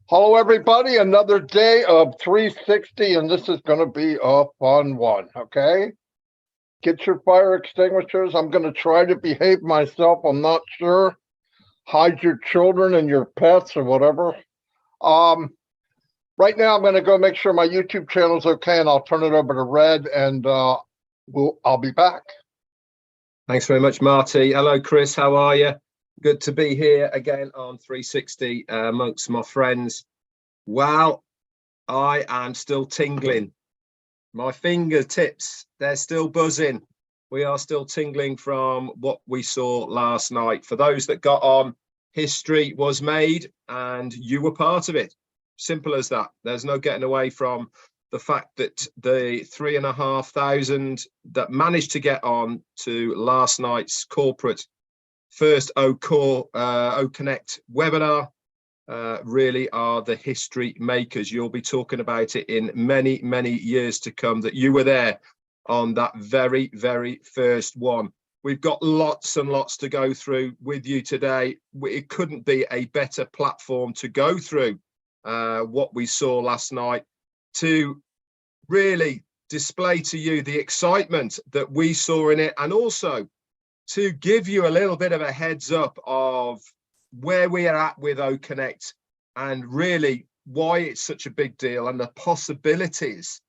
Hello, everybody. Another day of 360, and this is going to be a fun one, okay? Get your fire extinguishers. I'm going to try to behave myself. I'm not sure. Hide your children and your pets or whatever. Um, right now, I'm going to go make sure my YouTube channel is okay, and I'll turn it over to Red, and I'll be back. Thanks very much, Marty. Hello, Chris. How are you? Good to be here again on 360 amongst my friends. Wow, I am still tingling. My fingertips, they're still buzzing. We are still tingling from what we saw last night. For those that got on, history was made and you were part of it. Simple as that. There's no getting away from the fact that the 3,500 that managed to get on to last night's corporate first O-Connect webinar really are the history makers. You'll be talking about it in many, many years to come, that you were there on that very, very first one. We've got lots and lots to go through with you today. It couldn't be a better platform to go through what we saw last night, to really display to you the excitement that we saw in it, and also to give you a little bit of a heads up of where we are at with O-Connect and really why it's such a big deal and the possibilities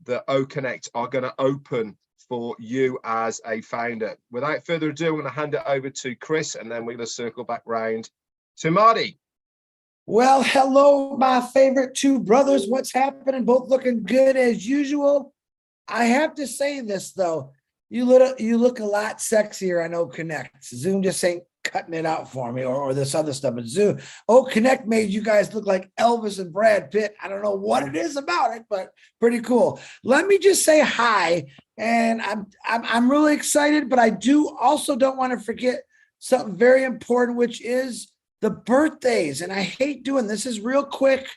that O-Connect are going to open for you as a founder. Without further ado, I'm going to hand it over to Chris, and then we're going to circle back round to Marty. Well, hello, my favorite two brothers. What's happening? Both looking good as usual. I have to say this, though. You look a lot sexier on O-Connect. Zoom just ain't cutting it out for me, or this other stuff. But Zoom, O-Connect made you guys look like Elvis and Brad Pitt. I don't know what it is about it, but pretty cool. Let me just say hi, and I'm really excited, but I don't want to forget something very important, which is the birthdays. And I hate doing this. Is real quick.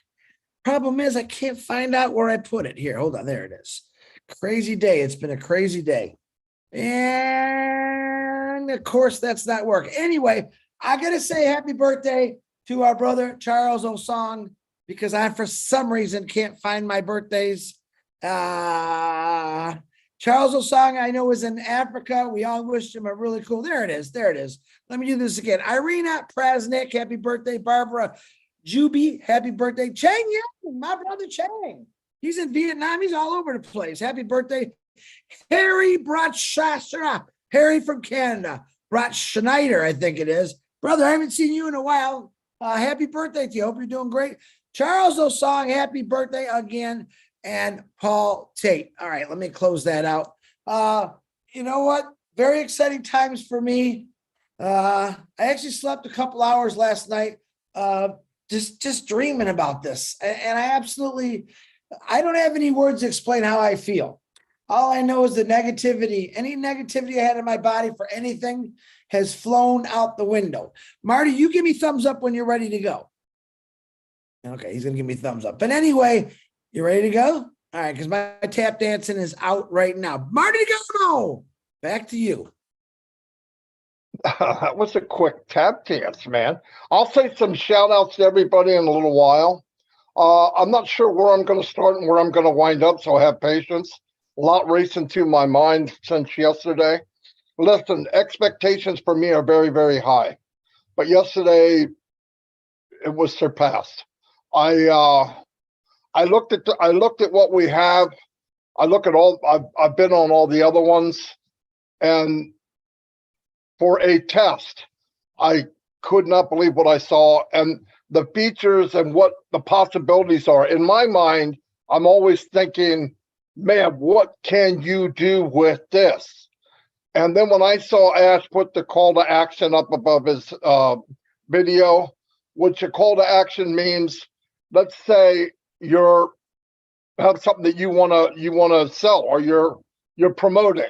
Problem is I can't find out where I put it. Here, hold on. There it is. Crazy day. It's been a crazy day. And of course, that's not working. Anyway, I got to say happy birthday to our brother, Charles Osong, because I, for some reason, can't find my birthdays. Charles Osong, I know, is in Africa. We all wished him a really cool. There it is. There it is. Let me do this again. Irina Prasnik, happy birthday. Barbara Juby, happy birthday. Chang Yang, my brother Chang. He's in Vietnam. He's all over the place. Happy birthday. Harry Bratschastra, Harry from Canada. Brat Schneider, I think it is. Brother, I haven't seen you in a while. Happy birthday to you. Hope you're doing great. Charles Osong, happy birthday again. And Paul Tate. All right, let me close that out. You know what? Very exciting times for me. I actually slept a couple hours last night, just dreaming about this. And I don't have any words to explain how I feel. All I know is the negativity, any negativity I had in my body for anything has flown out the window. Marty, you give me thumbs up when you're ready to go. Okay, he's going to give me thumbs up. But anyway, you ready to go? All right, because my tap dancing is out right now. Marty DeGarmo, back to you. That was a quick tap dance, man. I'll say some shout outs to everybody in a little while. I'm not sure where I'm going to start and where I'm going to wind up, so have patience. A lot racing through my mind since yesterday. Listen, expectations for me are very, very high. But yesterday, it was surpassed. I looked at what we have. I look at all. I've been on all the other ones, and for a test, I could not believe what I saw and the features and what the possibilities are. In my mind, I'm always thinking, man, what can you do with this? And then when I saw Ash put the call to action up above his video, which a call to action means, let's say you're have something that you wanna sell or you're promoting.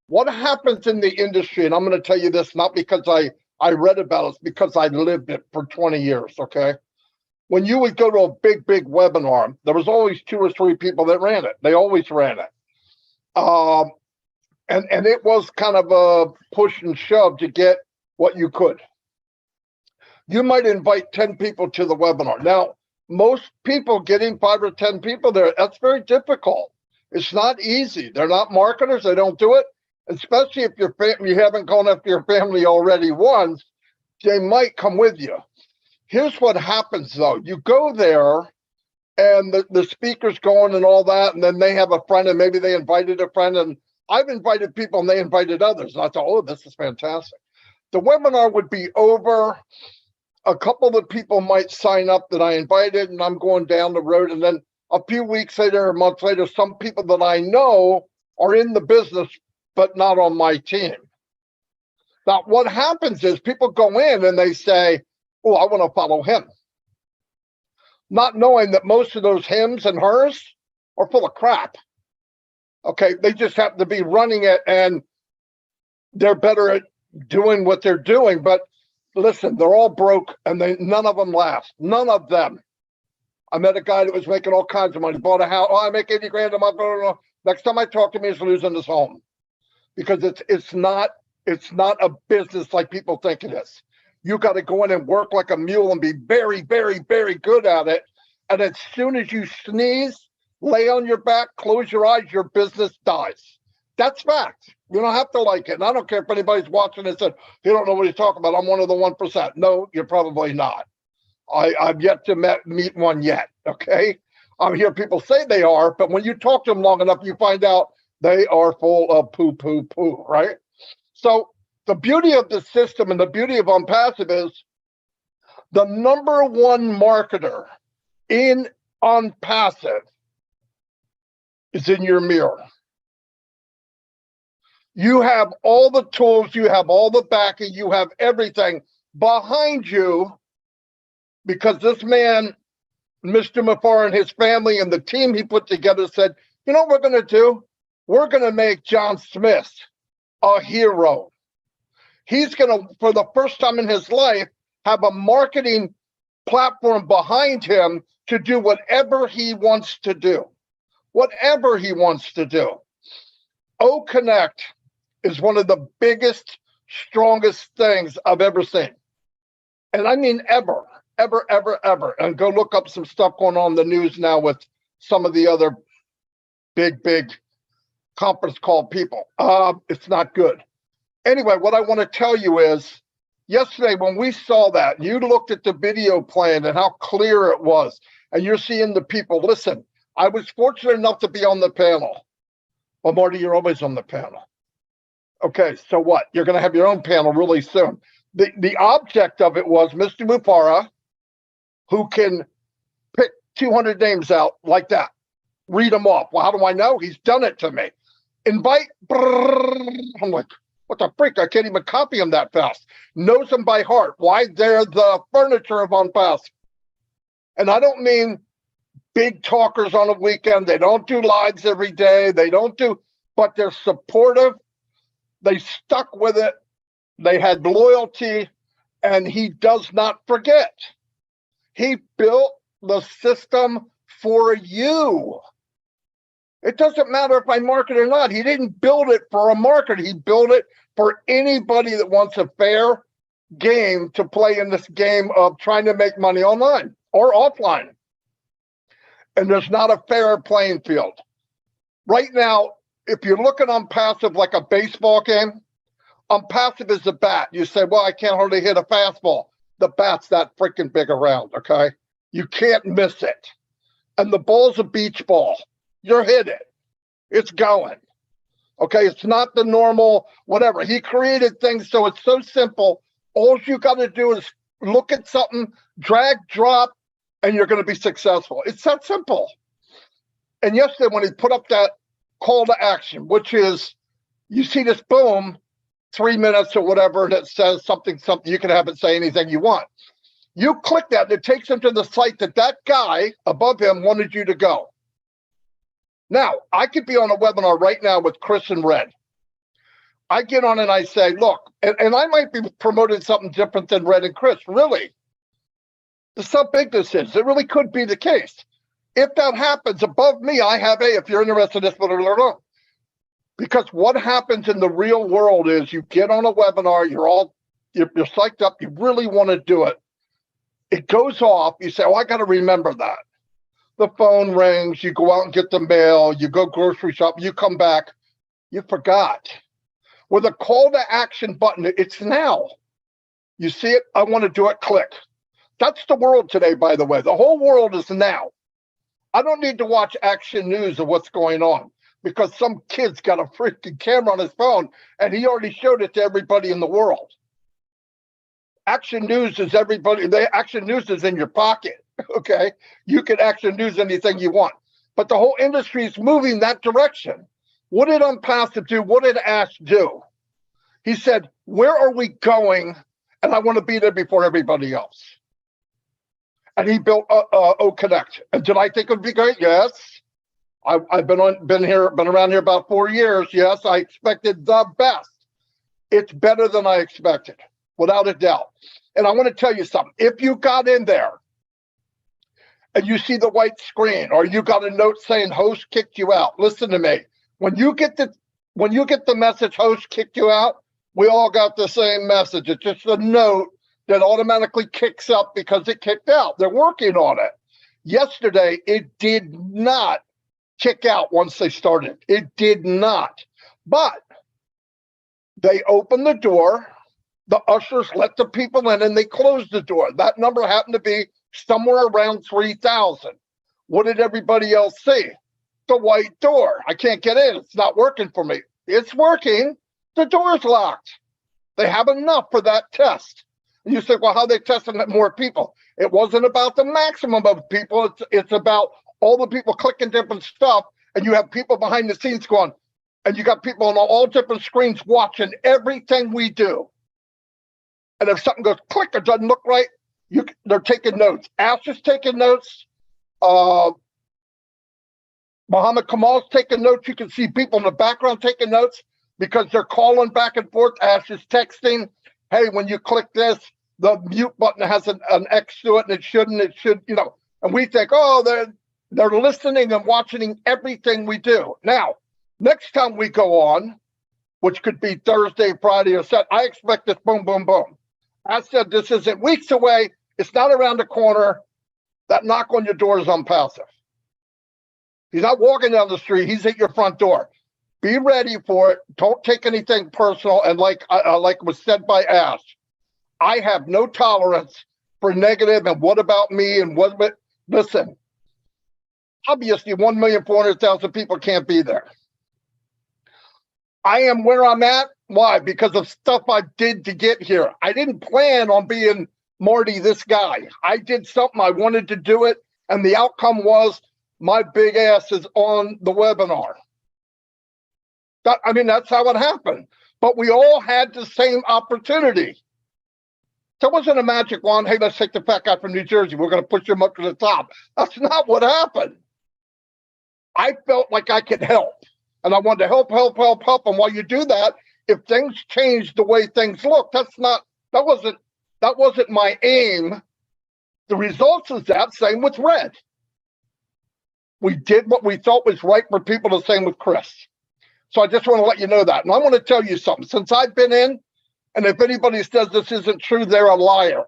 What happens in the industry, and I'm going to tell you this not because I read about it, it's because I lived it for 20 years, okay? When you would go to a big webinar, there was always 2 or 3 people that ran it. They always ran it. And it was kind of a push and shove to get what you could. You might invite 10 people to the webinar. Now, most people getting 5 or 10 people there, that's very difficult. It's not easy. They're not marketers. They don't do it. Especially if you haven't gone after your family already once, they might come with you. Here's what happens though. You go there and the speaker's going and all that, and then they have a friend and maybe they invited a friend, and I've invited people and they invited others. And I thought, oh, this is fantastic. The webinar would be over. A couple of the people might sign up that I invited, and I'm going down the road. And then a few weeks later, a month later, some people that I know are in the business, but not on my team. Now, what happens is people go in and they say, oh, I want to follow him. Not knowing that most of those hims and hers are full of crap. Okay, they just happen to be running it and they're better at doing what they're doing. But listen, they're all broke and none of them last. None of them. I met a guy that was making all kinds of money, bought a house. Oh, I make 80 grand a month. Next time I talk to me, he's losing his home. Because it's not a business like people think it is. You got to go in and work like a mule and be very, very, very good at it. And as soon as you sneeze, lay on your back, close your eyes, your business dies. That's fact. You don't have to like it. And I don't care if anybody's watching and said, you don't know what he's talking about. I'm one of the 1%. No, you're probably not. I've yet to meet one yet. Okay. I hear people say they are, but when you talk to them long enough, you find out they are full of poo, poo, poo, right? So the beauty of the system and the beauty of OnPassive is the number one marketer in OnPassive is in your mirror. You have all the tools, you have all the backing, you have everything behind you because this man, Mr. Mafar, and his family and the team he put together said, you know what we're going to do? We're going to make John Smith a hero. He's going to, for the first time in his life, have a marketing platform behind him to do whatever he wants to do. Whatever he wants to do. O-Connect is one of the biggest, strongest things I've ever seen. And I mean ever, ever, ever, ever. And go look up some stuff going on in the news now with some of the other big conference call people. It's not good. Anyway, what I want to tell you is, yesterday when we saw that, you looked at the video plan and how clear it was, and you're seeing the people. Listen, I was fortunate enough to be on the panel. Well, Marty, you're always on the panel. Okay, so what? You're going to have your own panel really soon. The object of it was Mr. Mupara, who can pick 200 names out like that. Read them off. Well, how do I know? He's done it to me. Invite. I'm like, what the freak? I can't even copy them that fast. Knows them by heart. Why? They're the furniture of OnPassive. And I don't mean big talkers on a weekend. They don't do lives every day. They don't do, but they're supportive. They stuck with it. They had loyalty, and he does not forget. He built the system for you. It doesn't matter if I market or not. He didn't build it for a market. He built it for anybody that wants a fair game to play in this game of trying to make money online or offline. And there's not a fair playing field. Right now, if you're looking OnPassive like a baseball game, OnPassive is the bat. You say, well, I can't hardly hit a fastball. The bat's that freaking big around, okay? You can't miss it. And the ball's a beach ball. You're hit it. It's going. Okay, it's not the normal whatever. He created things so it's so simple. All you got to do is look at something, drag, drop, and you're going to be successful. It's that simple. And yesterday when he put up that call to action, which is, you see this boom, 3 minutes or whatever, and it says something, you can have it say anything you want. You click that, and it takes him to the site that guy above him wanted you to go. Now, I could be on a webinar right now with Chris and Red. I get on and I say, look, and I might be promoting something different than Red and Chris, really. That's how big this is. It really could be the case. If that happens, above me, I have if you're interested in this, blah, blah, blah, blah. Because what happens in the real world is you get on a webinar, you're psyched up, you really want to do it. It goes off. You say, oh, I got to remember that. The phone rings. You go out and get the mail. You go grocery shop. You come back. You forgot. With a call to action button, it's now. You see it? I want to do it. Click. That's the world today, by the way. The whole world is now. I don't need to watch Action News of what's going on because some kid's got a freaking camera on his phone and he already showed it to everybody in the world. Action News is everybody. Action News is in your pocket. Okay. You can Action News anything you want, but the whole industry is moving that direction. What did OnPassive do? What did Ash do? He said, where are we going? And I want to be there before everybody else. And he built OConnect. And did I think it would be great? Yes. I've been around here about 4 years. Yes, I expected the best. It's better than I expected, without a doubt. And I want to tell you something. If you got in there and you see the white screen, or you got a note saying host kicked you out, listen to me. When you get the message host kicked you out, we all got the same message. It's just a note that automatically kicks up because it kicked out. They're working on it. Yesterday, it did not kick out once they started. It did not. But they opened the door. The ushers let the people in and they closed the door. That number happened to be somewhere around 3,000. What did everybody else see? The white door. I can't get in. It's not working for me. It's working. The door's locked. They have enough for that test. And you say, well, how are they testing more people? It wasn't about the maximum of people. It's about all the people clicking different stuff. And you have people behind the scenes going, and you got people on all different screens watching everything we do. And if something goes click or doesn't look right, they're taking notes. Ash is taking notes. Muhammad Kamal's taking notes. You can see people in the background taking notes because they're calling back and forth. Ash is texting, hey, when you click this, the mute button has an X to it, and it should, and we think, oh, they're listening and watching everything we do. Now, next time we go on, which could be Thursday, Friday, or Saturday, I expect this boom, boom, boom. I said, this isn't weeks away. It's not around the corner. That knock on your door is OnPassive. He's not walking down the street. He's at your front door. Be ready for it. Don't take anything personal. And like was said by Ash, I have no tolerance for negative and what about me and what. Listen, obviously 1,400,000 people can't be there. I am where I'm at. Why? Because of stuff I did to get here. I didn't plan on being Marty, this guy. I did something. I wanted to do it. And the outcome was my big ass is on the webinar. That's how it happened. But we all had the same opportunity. There wasn't a magic wand. Hey, let's take the fat guy from New Jersey. We're going to push him up to the top. That's not what happened. I felt like I could help. And I wanted to help. And while you do that, if things change the way things look, that wasn't my aim. The results is that. Same with Red. We did what we thought was right for people. The same with Chris. So I just want to let you know that. And I want to tell you something. Since I've been in, and if anybody says this isn't true, they're a liar.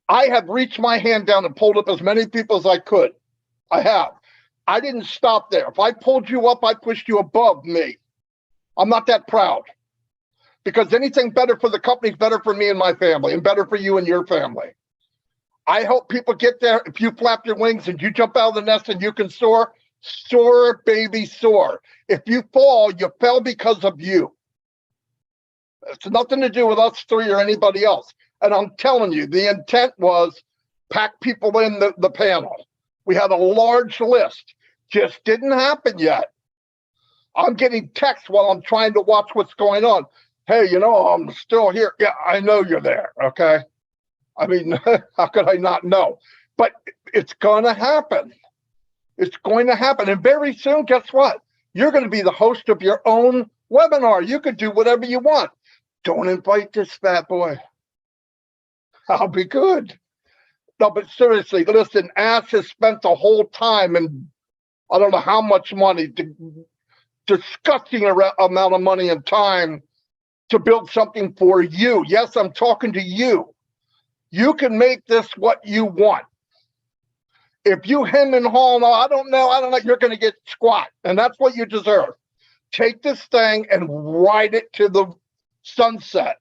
I have reached my hand down and pulled up as many people as I could. I have. I didn't stop there. If I pulled you up, I pushed you above me. I'm not that proud. Because anything better for the company is better for me and my family, and better for you and your family. I help people get there. If you flap your wings and you jump out of the nest and you can soar, soar, baby, soar. If you fall, you fell because of you. It's nothing to do with us three or anybody else. And I'm telling you, the intent was pack people in the panel. We had a large list. Just didn't happen yet. I'm getting texts while I'm trying to watch what's going on. Hey, I'm still here. Yeah, I know you're there. Okay. How could I not know? But it's going to happen. It's going to happen. And very soon, guess what? You're going to be the host of your own webinar. You could do whatever you want. Don't invite this fat boy. I'll be good. No, but seriously, listen, Ash has spent the whole time, and I don't know how much money, disgusting amount of money and time to build something for you. Yes, I'm talking to you. You can make this what you want. If you hem and haw, no, I don't know, you're going to get squat. And that's what you deserve. Take this thing and ride it to the sunset.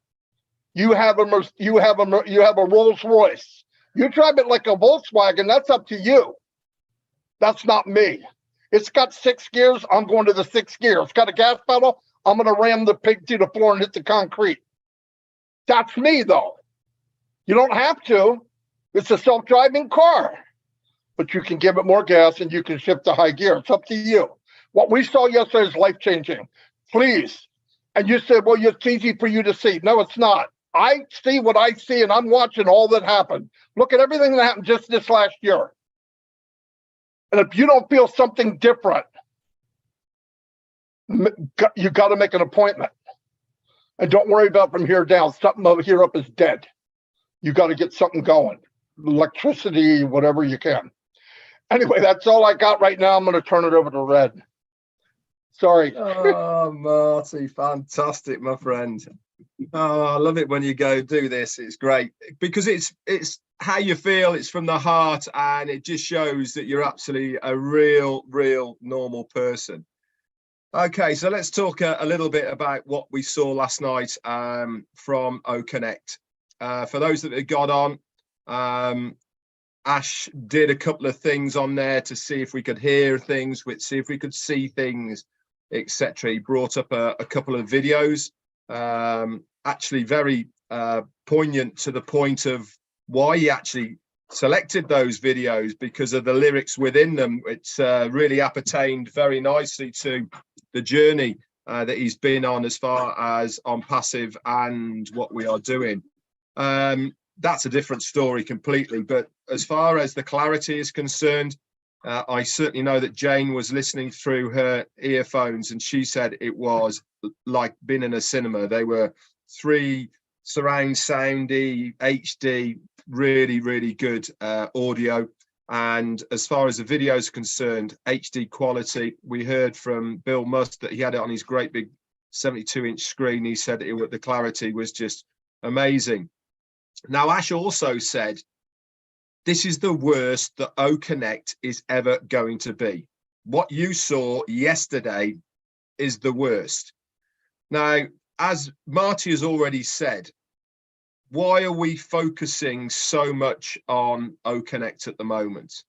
You have a Rolls Royce. You drive it like a Volkswagen, that's up to you. That's not me. It's got 6 gears, I'm going to the 6th gear. It's got a gas pedal, I'm going to ram the pig to the floor and hit the concrete. That's me, though. You don't have to. It's a self-driving car. But you can give it more gas and you can shift to high gear. It's up to you. What we saw yesterday is life-changing. Please. And you said, well, it's easy for you to see. No, it's not. I see what I see, and I'm watching all that happened. Look at everything that happened just this last year. And if you don't feel something different, you got to make an appointment. And don't worry about from here down. Something over here up is dead. You got to get something going. Electricity, whatever you can. Anyway, that's all I got right now. I'm going to turn it over to Red. Sorry. Oh, Marty, fantastic, my friend. Oh, I love it when you go do this. It's great because it's how you feel. It's from the heart, and it just shows that you're absolutely a real normal person. Okay, so let's talk a little bit about what we saw last night from OConnect. For those that have got on, Ash did a couple of things on there to see if we could hear things, see if we could see things, etc. He brought up a couple of videos, actually very poignant to the point of why he actually selected those videos, because of the lyrics within them. It's really appertained very nicely to the journey that he's been on as far as OnPassive and what we are doing. That's a different story completely. But as far as the clarity is concerned, I certainly know that Jane was listening through her earphones, and she said it was like being in a cinema. They were 3 surround soundy, HD, really good audio. And as far as the video is concerned, HD quality. We heard from Bill Must that he had it on his great big 72-inch screen. He said the clarity was just amazing. Now, Ash also said, this is the worst that OConnect is ever going to be. What you saw yesterday is the worst. Now, as Marty has already said, why are we focusing so much on OConnect at the moment?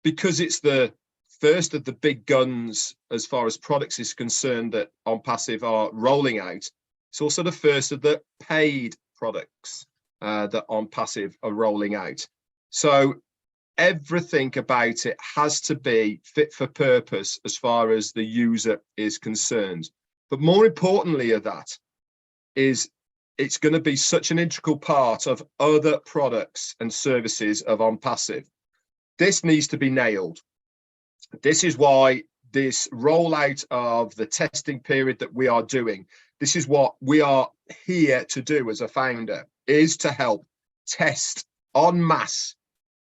Because it's the first of the big guns as far as products is concerned that OnPassive are rolling out. It's also the first of the paid products that OnPassive are rolling out. So everything about it has to be fit for purpose as far as the user is concerned. But more importantly of that is it's going to be such an integral part of other products and services of OnPassive. This needs to be nailed. This is why this rollout of the testing period that we are doing, this is what we are here to do as a founder, is to help test en masse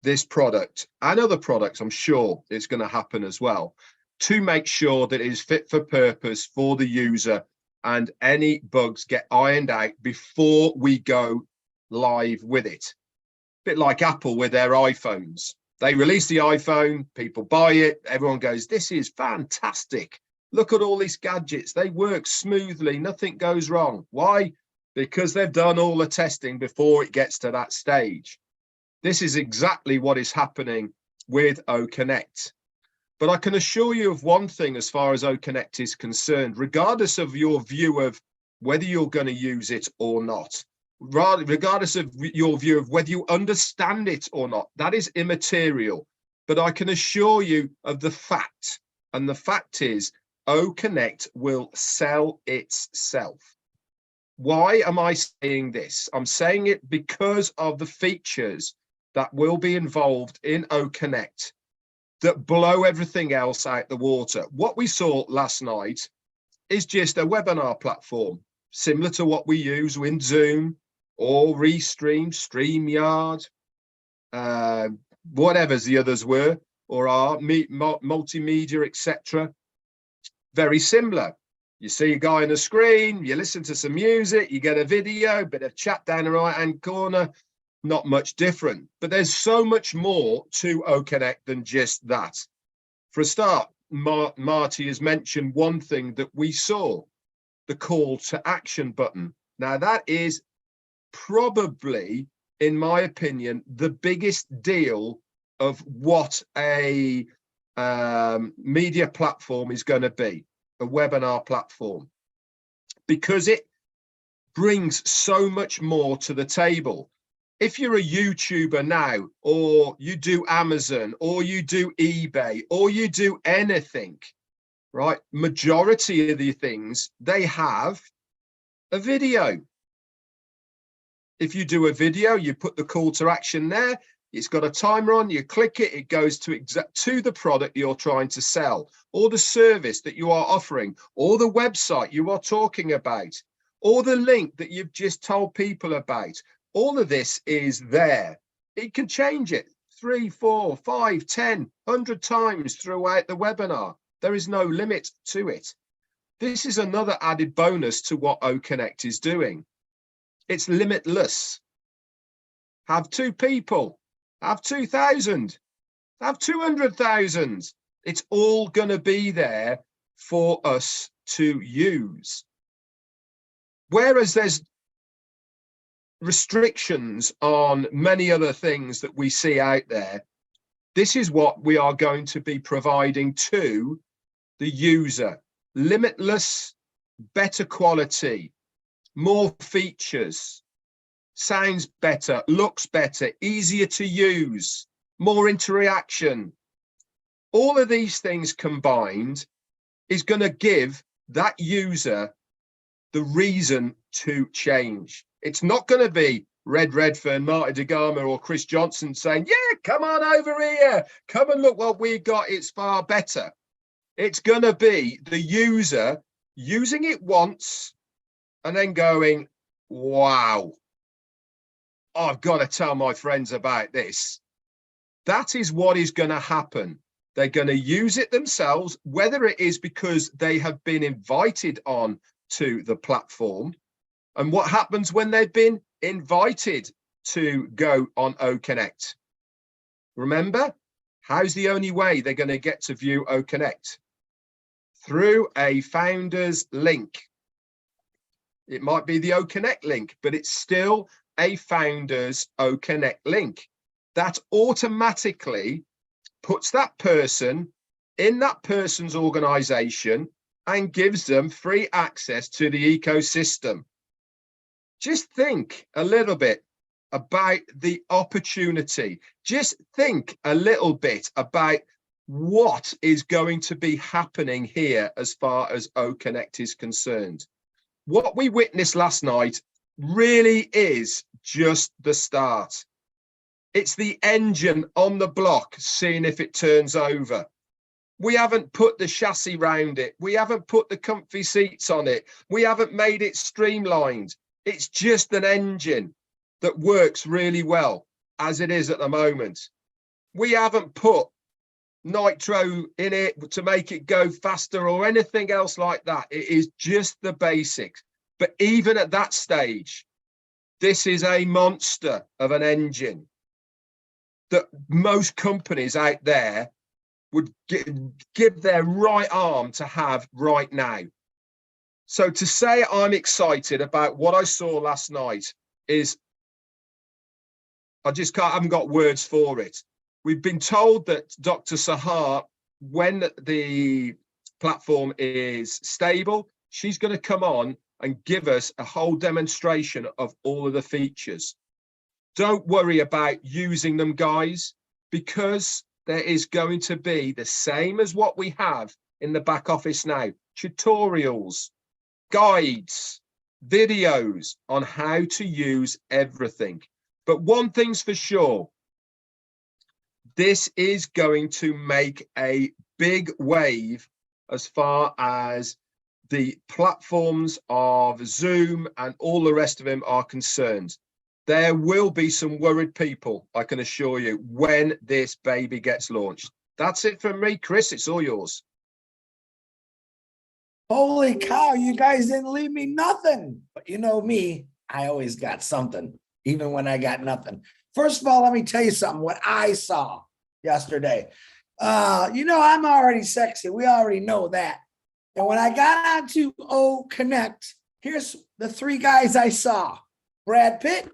this product and other products. I'm sure it's going to happen as well, to make sure that it is fit for purpose for the user and any bugs get ironed out before we go live with it. A bit like Apple with their iPhones. They release the iPhone, people buy it, everyone goes, this is fantastic. Look at all these gadgets. They work smoothly, nothing goes wrong. Why? Because they've done all the testing before it gets to that stage. This is exactly what is happening with OConnect. But I can assure you of one thing as far as OConnect is concerned, regardless of your view of whether you're going to use it or not, regardless of your view of whether you understand it or not, that is immaterial. But I can assure you of the fact, and the fact is OConnect will sell itself. Why am I saying this? I'm saying it because of the features that will be involved in OConnect that blow everything else out the water. What we saw last night is just a webinar platform, similar to what we use in Zoom or Restream, StreamYard, whatever the others were, or are, multimedia, etc. Very similar. You see a guy on the screen, you listen to some music, you get a video, bit of chat down the right-hand corner. not much different. But there's so much more to OConnect than just that. For a start, Marty has mentioned one thing that we saw, the call to action button. Now, that is probably, in my opinion, the biggest deal of what a media platform is going to be, a webinar platform, because it brings so much more to the table. If you're a YouTuber now, or you do Amazon, or you do eBay, or you do anything, right? Majority of the things, they have a video. If you do a video, you put the call to action there. It's got a timer on, you click it, it goes to the product you're trying to sell, or the service that you are offering, or the website you are talking about, or the link that you've just told people about. All of this is there. It can change it 3, 4, 5, 10, 100 times throughout the webinar. There is no limit to it. This is another added bonus to what OConnect is doing. It's limitless. Have 2 people, have 2,000, have 200,000. It's all going to be there for us to use. Whereas there's restrictions on many other things that we see out there, this is what we are going to be providing to the user. Limitless, better quality, more features, sounds better, looks better, easier to use, more interaction. All of these things combined is going to give that user the reason to change. It's not going to be Redfern, Marty, DeGarmo, or Chris Johnson saying, yeah, come on over here, come and look what we got, it's far better. It's going to be the user using it once and then going, wow, I've got to tell my friends about this. That is what is going to happen. They're going to use it themselves, whether it is because they have been invited on to the platform. And what happens when they've been invited to go on OConnect? Remember, how's the only way they're going to get to view OConnect? Through a founder's link. It might be the OConnect link, but it's still a founder's OConnect link. That automatically puts that person in that person's organization and gives them free access to the ecosystem. Just think a little bit about the opportunity. Just think a little bit about what is going to be happening here as far as OConnect is concerned. What we witnessed last night really is just the start. It's the engine on the block, seeing if it turns over. We haven't put the chassis round it. We haven't put the comfy seats on it. We haven't made it streamlined. It's just an engine that works really well as it is at the moment. We haven't put nitro in it to make it go faster or anything else like that. It is just the basics. But even at that stage, this is a monster of an engine that most companies out there would give their right arm to have right now. So to say I'm excited about what I saw last night is, I haven't got words for it. We've been told that Dr. Sahar, when the platform is stable, she's going to come on and give us a whole demonstration of all of the features. Don't worry about using them, guys, because there is going to be the same as what we have in the back office now. Tutorials, guides, videos on how to use everything. But one thing's for sure, this is going to make a big wave as far as the platforms of Zoom and all the rest of them are concerned. There will be some worried people, I can assure you, when this baby gets launched. That's it from me, Chris. It's all yours. Holy cow, you guys didn't leave me nothing. But you know me, I always got something. even when I got nothing. First of all, let me tell you something, what I saw yesterday. I'm already sexy. We already know that. And when I got onto O Connect, here's the three guys I saw: Brad Pitt,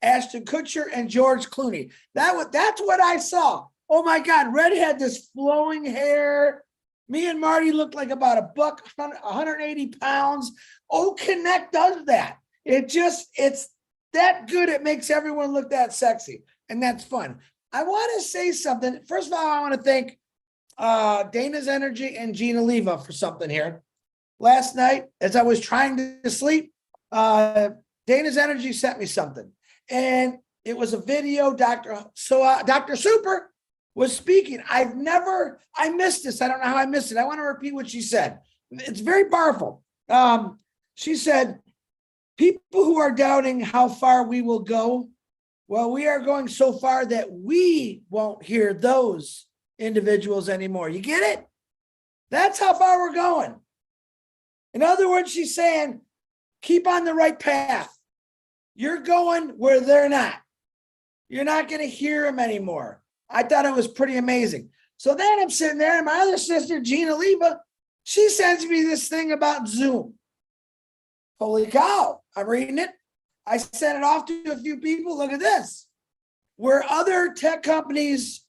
Ashton Kutcher, and George Clooney. That's what I saw. Oh my God, Red had this flowing hair. Me and Marty looked like about a buck, 180 pounds. O Connect does that. It's that good. It makes everyone look that sexy. And that's fun. I want to say something. First of all, I want to thank Dana's Energy and Gina Leva for something here. Last night, as I was trying to sleep, Dana's Energy sent me something. And it was a video. Dr. Super was speaking. I missed this. I don't know how I missed it. I want to repeat what she said. It's very powerful. She said, people who are doubting how far we will go, well, we are going so far that we won't hear those individuals anymore. You get it? That's how far we're going. In other words, she's saying, keep on the right path. You're going where they're not. You're not going to hear them anymore. I thought it was pretty amazing. So then I'm sitting there, and my other sister, Gina Leva, she sends me this thing about Zoom. Holy cow. I'm reading it. I sent it off to a few people. Look at this. Where other tech companies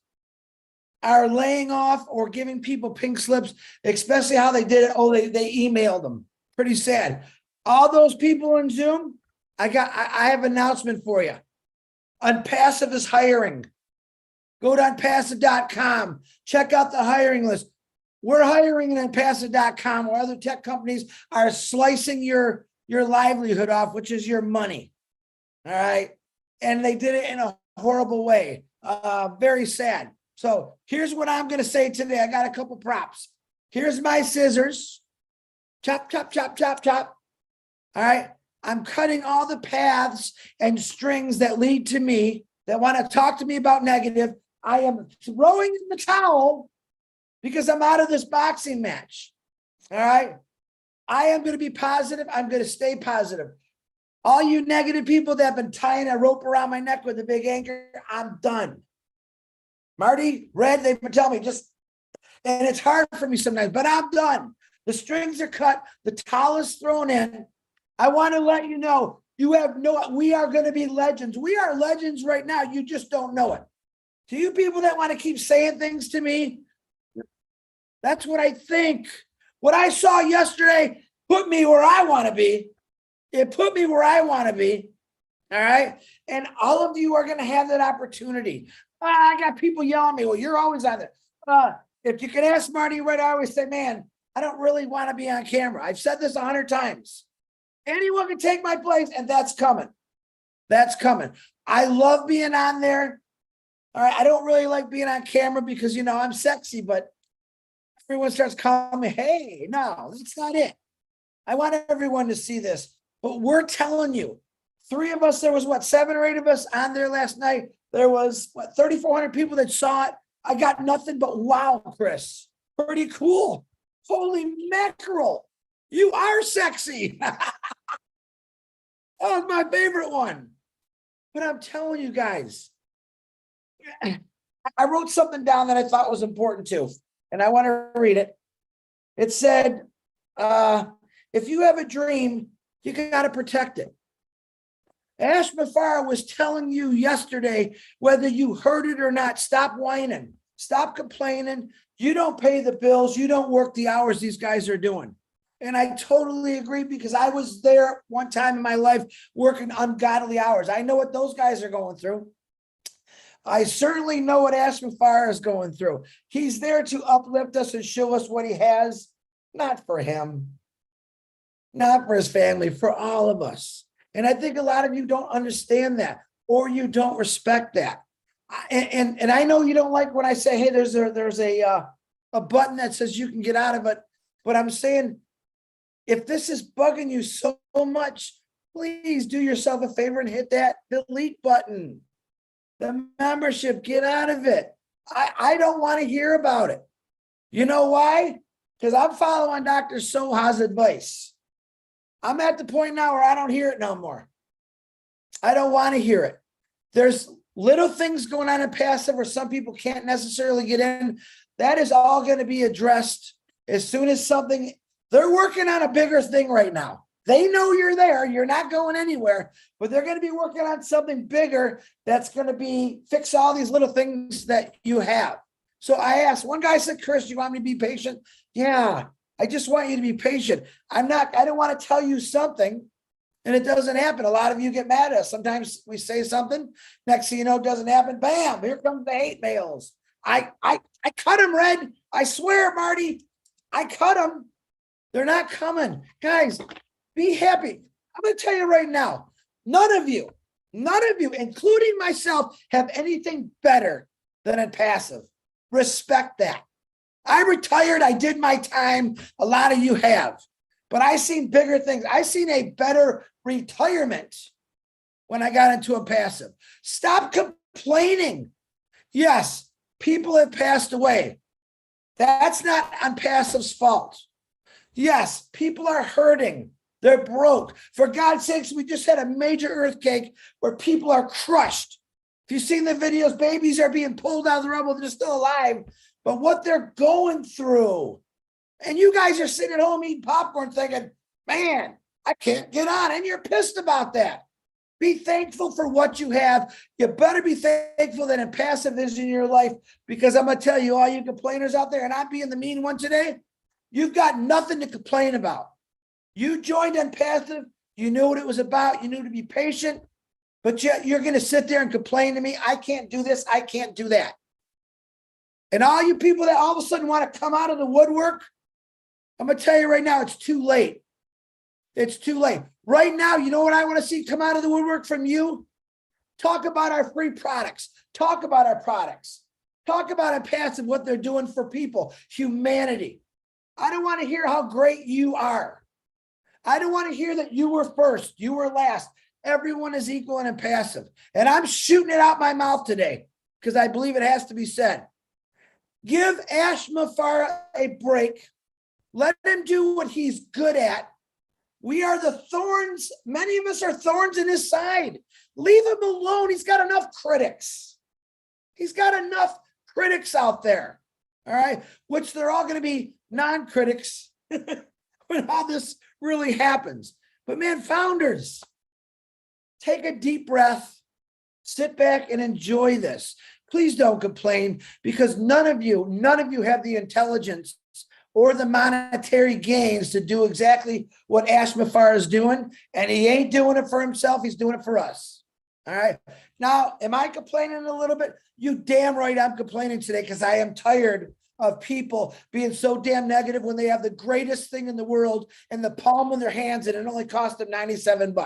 are laying off or giving people pink slips, especially how they did it. Oh, they emailed them. Pretty sad. All those people in Zoom, I have an announcement for you. OnPassive is hiring. Go to OnPassive.com. Check out the hiring list. We're hiring at OnPassive.com, where other tech companies are slicing your livelihood off, which is your money. All right. And they did it in a horrible way. Very sad. So here's what I'm going to say today. I got a couple props. Here's my scissors. Chop, chop, chop, chop, chop. All right. I'm cutting all the paths and strings that lead to me, that want to talk to me about negative. I am throwing in the towel because I'm out of this boxing match. All right. I am going to be positive. I'm going to stay positive. All you negative people that have been tying a rope around my neck with a big anchor, I'm done. Marty, Red, they've been telling me and it's hard for me sometimes, but I'm done. The strings are cut. The towel is thrown in. I want to let you know, we are going to be legends. We are legends right now. You just don't know it. To you people that want to keep saying things to me, that's what I think. What I saw yesterday put me where I want to be. It put me where I want to be. All right. And all of you are going to have that opportunity. I got people yelling at me. Well, you're always on there. If you can ask Marty, right, I always say, man, I don't really want to be on camera. I've said this 100 times. Anyone can take my place, and that's coming. That's coming. I love being on there. All right. I don't really like being on camera because, I'm sexy, but everyone starts calling me, hey, no, that's not it. I want everyone to see this. But we're telling you, 3 of us, there was 7 or 8 of us on there last night. There was 3,400 people that saw it. I got nothing but wow, Chris. Pretty cool. Holy mackerel. You are sexy. That was my favorite one. But I'm telling you guys, I wrote something down that I thought was important too. And I want to read it. It said, if you have a dream, you got to protect it. Ash Mafar was telling you yesterday, whether you heard it or not, stop whining, stop complaining. You don't pay the bills. You don't work the hours these guys are doing. And I totally agree, because I was there one time in my life working ungodly hours. I know what those guys are going through. I certainly know what Ash Mafar is going through. He's there to uplift us and show us what he has, not for him, not for his family, for all of us. And I think a lot of you don't understand that, or you don't respect that. And I know you don't like when I say, hey, there's a button that says you can get out of it. But I'm saying, if this is bugging you so much, please do yourself a favor and hit that delete button. The membership, get out of it. I don't want to hear about it. You know why? Because I'm following Dr. Soha's advice. I'm at the point now where I don't hear it no more. I don't want to hear it. There's little things going on in passive where some people can't necessarily get in. That is all going to be addressed as soon as something, they're working on a bigger thing right now. They know you're there. You're not going anywhere, but they're going to be working on something bigger that's going to be fix all these little things that you have. So I asked, one guy said, Chris, you want me to be patient? Yeah, I just want you to be patient. I don't want to tell you something and it doesn't happen. A lot of you get mad at us. Sometimes we say something, next thing you know, it doesn't happen. Bam, here comes the hate mails. I cut them, Red. I swear, Marty, I cut them. They're not coming. Guys, be happy. I'm going to tell you right now, none of you, including myself, have anything better than a passive. Respect that. I retired. I did my time. A lot of you have. But I seen bigger things. I seen a better retirement when I got into a passive. Stop complaining. Yes, people have passed away. That's not OnPassive's fault. Yes, people are hurting. They're broke. For God's sakes, we just had a major earthquake where people are crushed. If you've seen the videos, babies are being pulled out of the rubble. They're still alive. But what they're going through, and you guys are sitting at home eating popcorn thinking, man, I can't get on. And you're pissed about that. Be thankful for what you have. You better be thankful that OnPassive is in your life, because I'm going to tell you, all you complainers out there, and I'm being the mean one today, you've got nothing to complain about. You joined OnPassive. You knew what it was about. You knew to be patient, but yet you're going to sit there and complain to me. I can't do this. I can't do that. And all you people that all of a sudden want to come out of the woodwork, I'm going to tell you right now, it's too late. It's too late. Right now, you know what I want to see come out of the woodwork from you? Talk about our free products. Talk about our products. Talk about OnPassive, what they're doing for people, humanity. I don't want to hear how great you are. I don't want to hear that you were first, you were last. Everyone is equal in OnPassive. And I'm shooting it out my mouth today because I believe it has to be said. Give Ash Mafara a break. Let him do what he's good at. We are the thorns. Many of us are thorns in his side. Leave him alone. He's got enough critics. He's got enough critics out there. All right. Which they're all going to be non-critics when all this really happens. But man, founders, take a deep breath, sit back and enjoy this. Please don't complain, because none of you have the intelligence or the monetary gains to do exactly what Ash Mafar is doing. And he ain't doing it for himself. He's doing it for us. All right. Now, am I complaining a little bit? You damn right I'm complaining today, because I am tired of people being so damn negative when they have the greatest thing in the world in the palm of their hands and it only cost them $97.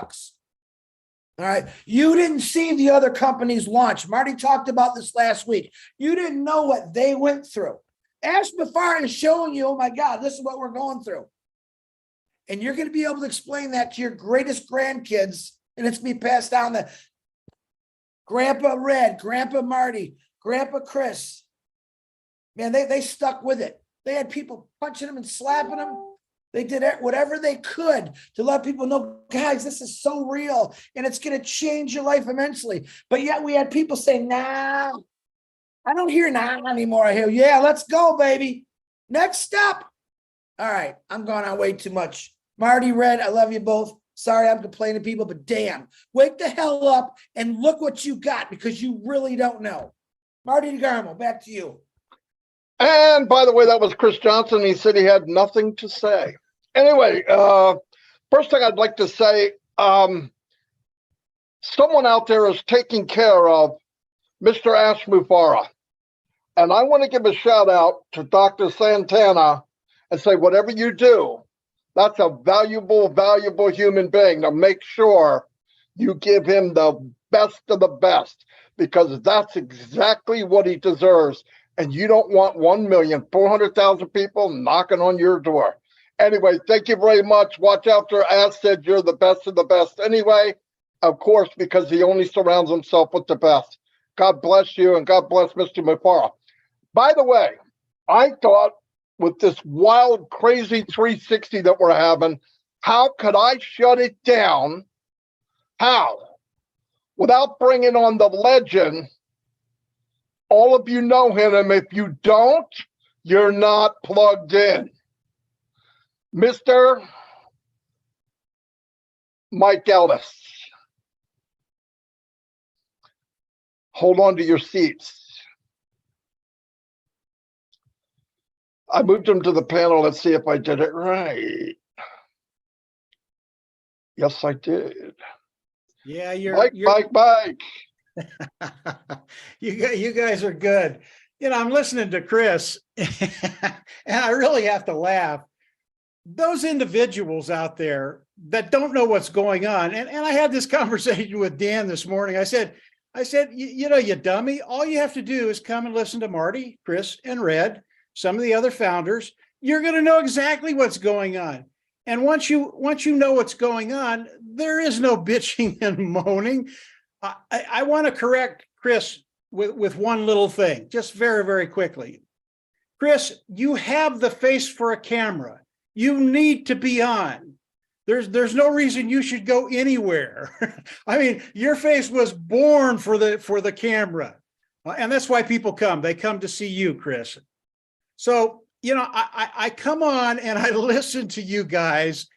All right. You didn't see the other companies launch. Marty talked about this last week. You didn't know what they went through. Ash Mafar is showing you, oh my God, this is what we're going through. And you're going to be able to explain that to your greatest grandkids, and it's be passed down to Grandpa Red, Grandpa Marty, Grandpa Chris. Man, they stuck with it. They had people punching them and slapping them. They did whatever they could to let people know, guys, this is so real, and it's going to change your life immensely. But yet we had people say, nah, I don't hear nah anymore. I hear, yeah, let's go, baby. Next step. All right, I'm going on way too much. Marty, Red, I love you both. Sorry I'm complaining, people, but damn, wake the hell up and look what you got, because you really don't know. Marty DeGarmo, back to you. And by the way, that was Chris Johnson. He said he had nothing to say. Anyway, first thing I'd like to say, someone out there is taking care of Mr. Ash Mufara. And I want to give a shout out to Dr. Santana and say, whatever you do, that's a valuable, valuable human being. To make sure you give him the best of the best, because that's exactly what he deserves. And you don't want 1,400,000 people knocking on your door. Anyway, thank you very much. Watch out for Ash said you're the best of the best anyway, of course, because he only surrounds himself with the best. God bless you, and God bless Mr. Mufara. By the way, I thought with this wild, crazy 360 that we're having, how could I shut it down? How? without bringing on the legend, all of you know him. If you don't, you're not plugged in. Mr. Mike Ellis. Hold on to your seats. I moved him to the panel. Let's see if I did it right. Yes, I did. Yeah, Mike. You guys are good. You know, I'm listening to Chris and I really have to laugh. Those individuals out there that don't know what's going on. And I had this conversation with Dan this morning. I said, you know, you dummy, all you have to do is come and listen to Marty, Chris, and Red, some of the other founders. You're going to know exactly what's going on. And once you know what's going on, there is no bitching and moaning. I want to correct Chris with one little thing, just very, very quickly. Chris, you have the face for a camera. You need to be on. There's no reason you should go anywhere. I mean, your face was born for the camera. And that's why people come. They come to see you, Chris. So, you know, I come on and I listen to you guys,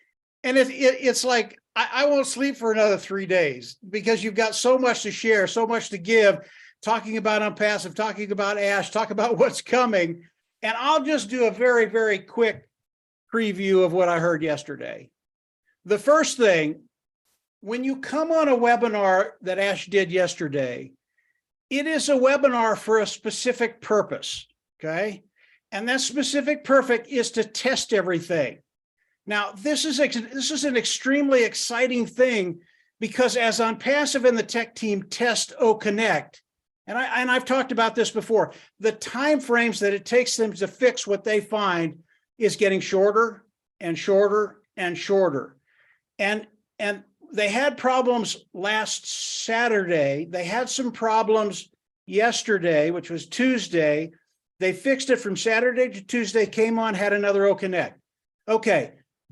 and it's like I won't sleep for another 3 days because you've got so much to share, so much to give, talking about OnPassive, talking about Ash, talk about what's coming. And I'll just do a very, very quick preview of what I heard yesterday. The first thing, when you come on a webinar that Ash did yesterday, it is a webinar for a specific purpose, okay? And that specific purpose is to test everything. Now, this is an extremely exciting thing because as OnPassive and the tech team test OConnect, and I've talked about this before, the time frames that it takes them to fix what they find is getting shorter and shorter and shorter. And they had problems last Saturday. They had some problems yesterday, which was Tuesday. They fixed it from Saturday to Tuesday, came on, had another OConnect. Okay,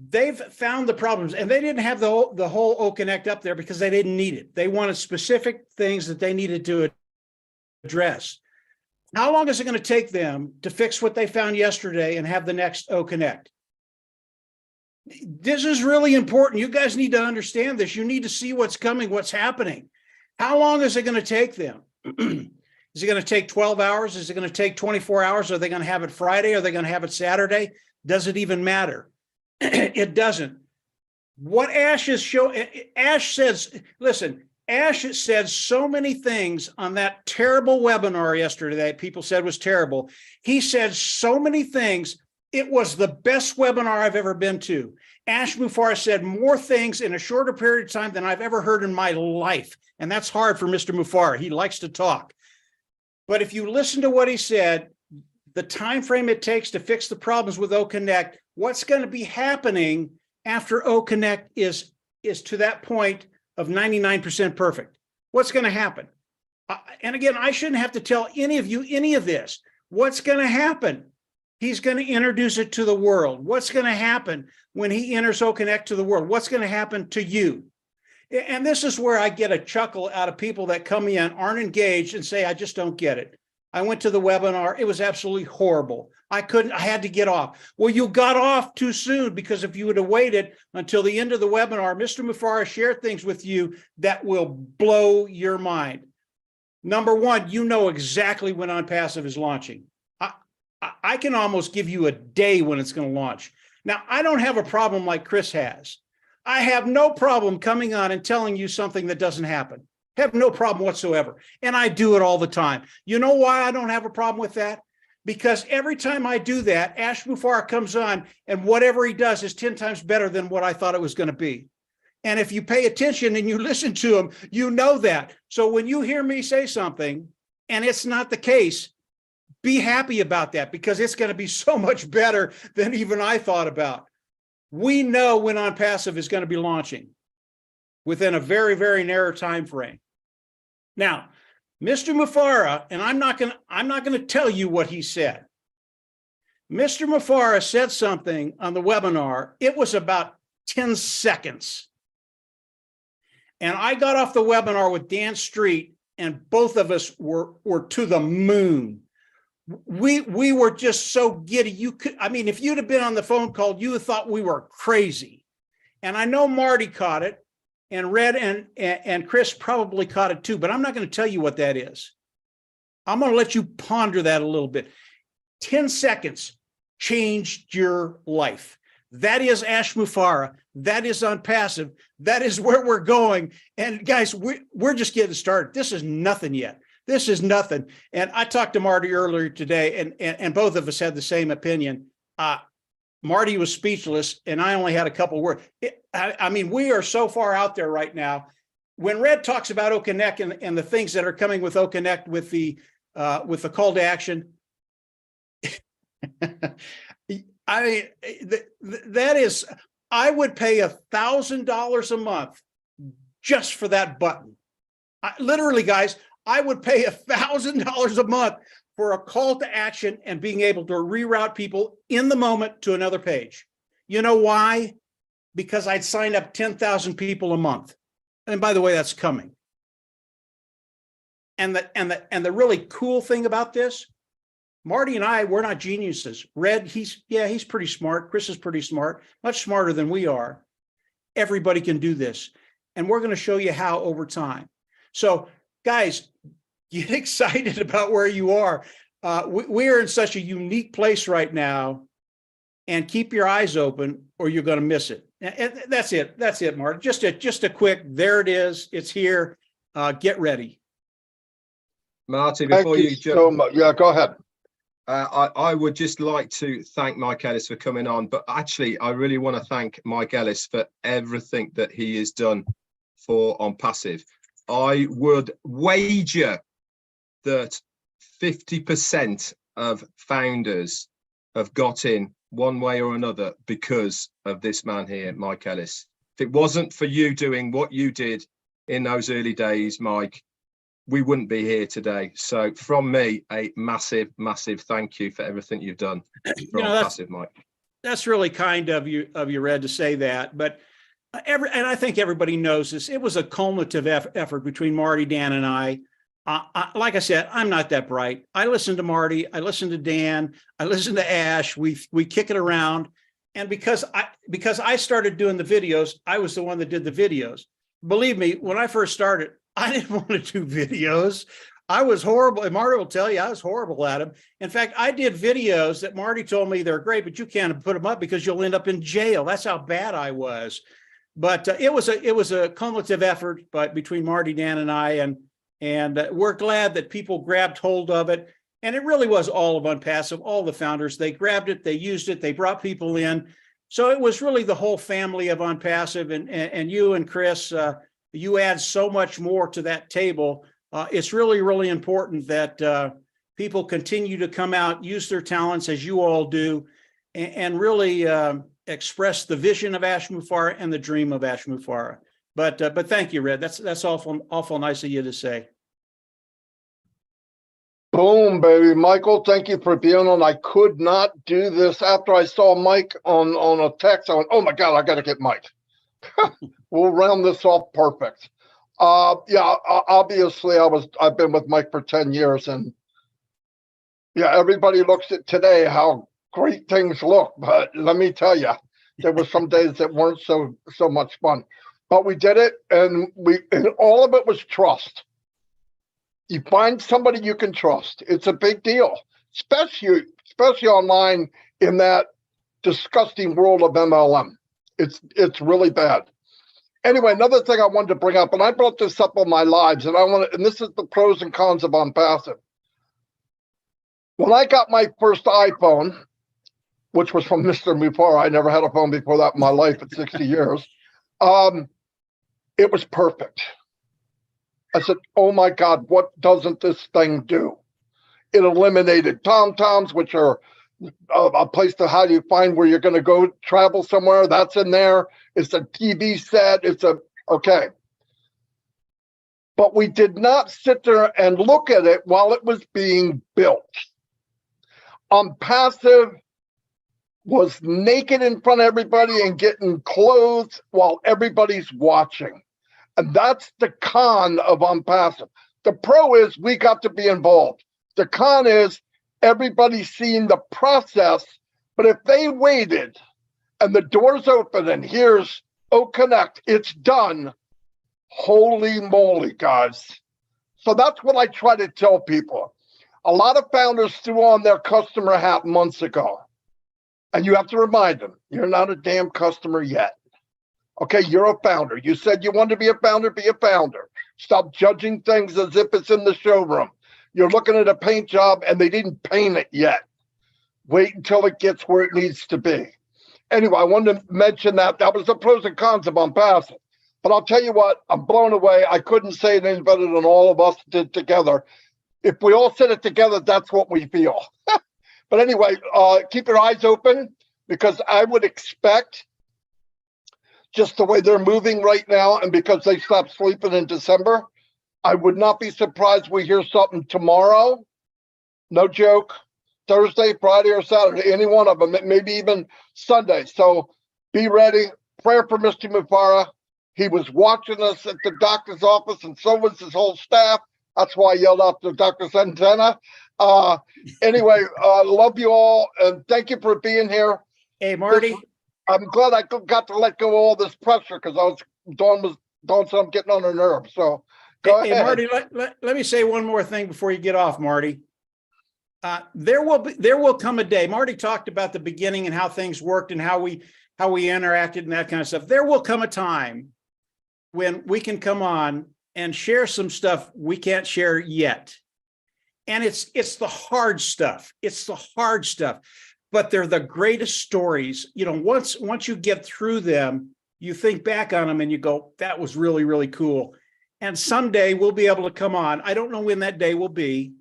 they've found the problems, and they didn't have the whole OConnect up there because they didn't need it. They wanted specific things that they needed to address. How long is it going to take them to fix what they found yesterday and have the next OConnect? This is really important. You guys need to understand this. You need to see what's coming, what's happening. How long is it going to take them? Is it going to take 12 hours? Is it going to take 24 hours? Are they going to have it Friday? Are they going to have it Saturday? Does it even matter? It doesn't. What Ash is showing, Ash says, listen, Ash said so many things on that terrible webinar yesterday that people said was terrible. He said so many things. It was the best webinar I've ever been to. Ash Mufareh said more things in a shorter period of time than I've ever heard in my life. And that's hard for Mr. Mufareh. He likes to talk. But if you listen to what he said, the time frame it takes to fix the problems with OConnect, what's going to be happening after OConnect is to that point of 99% perfect. What's going to happen? And again, I shouldn't have to tell any of you any of this. What's going to happen? He's going to introduce it to the world. What's going to happen when he enters OConnect to the world? What's going to happen to you? And this is where I get a chuckle out of people that come in, aren't engaged, and say, I just don't get it. I went to the webinar. It was absolutely horrible. I had to get off. Well, you got off too soon, because if you would have waited until the end of the webinar, Mr. Mufareh shared things with you that will blow your mind. Number one, you know exactly when OnPassive is launching. I can almost give you a day when it's going to launch. Now, I don't have a problem like Chris has. I have no problem coming on and telling you something that doesn't happen. I have no problem whatsoever. And I do it all the time. You know why I don't have a problem with that? Because every time I do that, Ash Mufareh comes on and whatever he does is 10 times better than what I thought it was going to be. And if you pay attention and you listen to him, you know that. So when you hear me say something and it's not the case, be happy about that, because it's going to be so much better than even I thought about. We know when OnPassive is going to be launching within a very, very narrow time frame. Now, Mr. Mufareh, and I'm not going to tell you what he said. Mr. Mufareh said something on the webinar. It was about 10 seconds. And I got off the webinar with Dan Street, and both of us were to the moon. We were just so giddy. If you'd have been on the phone call, you would have thought we were crazy. And I know Marty caught it, and Red and Chris probably caught it too, but I'm not going to tell you what that is. I'm going to let you ponder that a little bit. 10 seconds changed your life. That is Ash Mufareh. That is OnPassive. That is where we're going. And guys, we're just getting started. This is nothing yet. This is nothing. And I talked to Marty earlier today, and both of us had the same opinion. Marty was speechless, and I only had a couple words. We are so far out there right now. When Red talks about OConnect and the things that are coming with OConnect with the call to action, that is, I would pay $1,000 a month just for that button. Literally, guys, I would pay $1,000 a month for a call to action and being able to reroute people in the moment to another page. You know why? Because I'd sign up 10,000 people a month. And by the way, that's coming. And the really cool thing about this, Marty and I, we're not geniuses. Red, he's pretty smart. Chris is pretty smart, much smarter than we are. Everybody can do this. And we're going to show you how over time. So guys, get excited about where you are. We are in such a unique place right now, and keep your eyes open or you're going to miss it. And that's it. That's it, Marty. Just a quick, there it is. It's here. Get ready. Marty, before Thank you so much. Yeah, go ahead. I would just like to thank Mike Ellis for coming on, but actually I really want to thank Mike Ellis for everything that he has done for OnPassive. I would wager that 50% of founders have got in one way or another because of this man here, Mike Ellis. If it wasn't for you doing what you did in those early days, Mike, we wouldn't be here today. So from me, a massive, massive thank you for everything you've done for OnPassive, Mike. That's really kind of you, Red, to say that. But and I think everybody knows this. It was a cumulative effort between Marty, Dan, and I. Like I said, I'm not that bright. I listen to Marty, I listen to Dan, I listen to Ash. We kick it around, and because I started doing the videos, I was the one that did the videos. Believe me, when I first started, I didn't want to do videos. I was horrible. And Marty will tell you, I was horrible at them. In fact, I did videos that Marty told me they're great, but you can't put them up because you'll end up in jail. That's how bad I was. But it was a cumulative effort, but between Marty, Dan, and I, and we're glad that people grabbed hold of it. And it really was all of OnPassive, all the founders. They grabbed it, they used it, they brought people in. So it was really the whole family of OnPassive, and you and Chris, you add so much more to that table. It's really, really important that people continue to come out, use their talents as you all do, and really express the vision of Ash Mufareh and the dream of Ash Mufareh. But thank you, Red. That's awful nice of you to say. Boom, baby. Michael, thank you for being on. I could not do this after I saw Mike on a text. I went, oh my God, I got to get Mike. We'll round this off perfect. Yeah, obviously I've been with Mike for 10 years, and yeah, everybody looks at today how great things look, but let me tell you, there were some days that weren't so much fun. But we did it, and all of it was trust. You find somebody you can trust. It's a big deal, especially online in that disgusting world of MLM. It's really bad. Anyway, another thing I wanted to bring up, and I brought this up on my lives, and this is the pros and cons of OnPassive. When I got my first iPhone, which was from Mr. Mufareh, I never had a phone before that in my life at 60 years. It was perfect. I said, oh my God, what doesn't this thing do? It eliminated TomToms, which are a place to how do you find where you're going to go travel somewhere. That's in there. It's a TV set. Okay. But we did not sit there and look at it while it was being built. OnPassive was naked in front of everybody and getting clothes while everybody's watching. And that's the con of OnPassive. The pro is we got to be involved. The con is everybody's seeing the process, but if they waited and the door's open and here's Connect, it's done. Holy moly, guys. So that's what I try to tell people. A lot of founders threw on their customer hat months ago. And you have to remind them, you're not a damn customer yet. Okay, you're a founder. You said you wanted to be a founder, be a founder. Stop judging things as if it's in the showroom. You're looking at a paint job and they didn't paint it yet. Wait until it gets where it needs to be. Anyway, I wanted to mention that. That was the pros and cons of OnPassive. But I'll tell you what, I'm blown away. I couldn't say it any better than all of us did together. If we all said it together, that's what we feel. But anyway, keep your eyes open, because I would expect, just the way they're moving right now, and because they stopped sleeping in December, I would not be surprised we hear something tomorrow. No joke. Thursday, Friday, or Saturday, any one of them, maybe even Sunday. So be ready. Prayer for Mr. Mufara. He was watching us at the doctor's office, and so was his whole staff. That's why I yelled out to Dr. Santana. Anyway, love you all, and thank you for being here. Hey, Marty. I'm glad I got to let go of all this pressure, because Dawn was doing something getting on her nerves. So go ahead. Hey, Marty, let me say one more thing before you get off, Marty. There will come a day. Marty talked about the beginning and how things worked and how we interacted and that kind of stuff. There will come a time when we can come on and share some stuff we can't share yet. And it's the hard stuff. It's the hard stuff, but they're the greatest stories. You know, once you get through them, you think back on them and you go, that was really, really cool. And someday we'll be able to come on. I don't know when that day will be,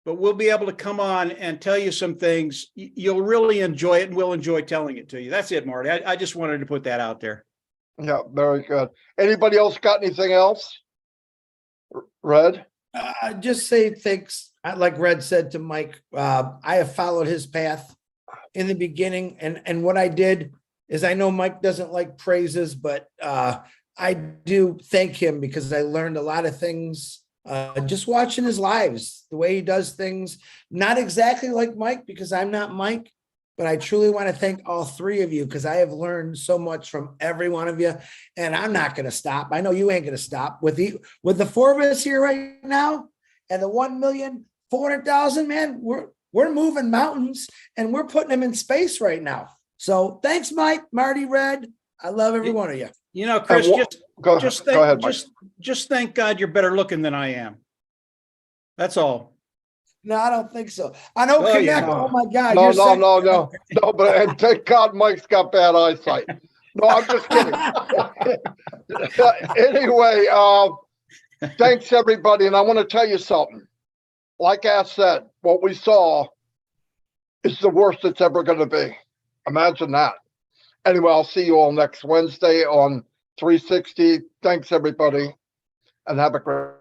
but we'll be able to come on and tell you some things. You'll really enjoy it, and we'll enjoy telling it to you. That's it, Marty. I just wanted to put that out there. Yeah, very good. Anybody else got anything else? Red? Just say thanks. Like Red said to Mike, I have followed his path in the beginning. And what I did is, I know Mike doesn't like praises, but I do thank him, because I learned a lot of things just watching his lives, the way he does things. Not exactly like Mike, because I'm not Mike, but I truly want to thank all three of you, because I have learned so much from every one of you, and I'm not going to stop. I know you ain't going to stop with the four of us here right now, and the 1,400,000, man, we're moving mountains, and we're putting them in space right now. So thanks, Mike, Marty, Red. I love every one of you. You know, Chris, Go ahead, Mike. just thank God you're better looking than I am. That's all. No, I don't think so. I know. Oh, Connect. yeah. Oh my God. No. But and thank God Mike's got bad eyesight. No, I'm just kidding. Anyway, thanks everybody, and I want to tell you something. Like I said, what we saw is the worst it's ever going to be. Imagine that. Anyway, I'll see you all next Wednesday on 360. Thanks everybody, and have a great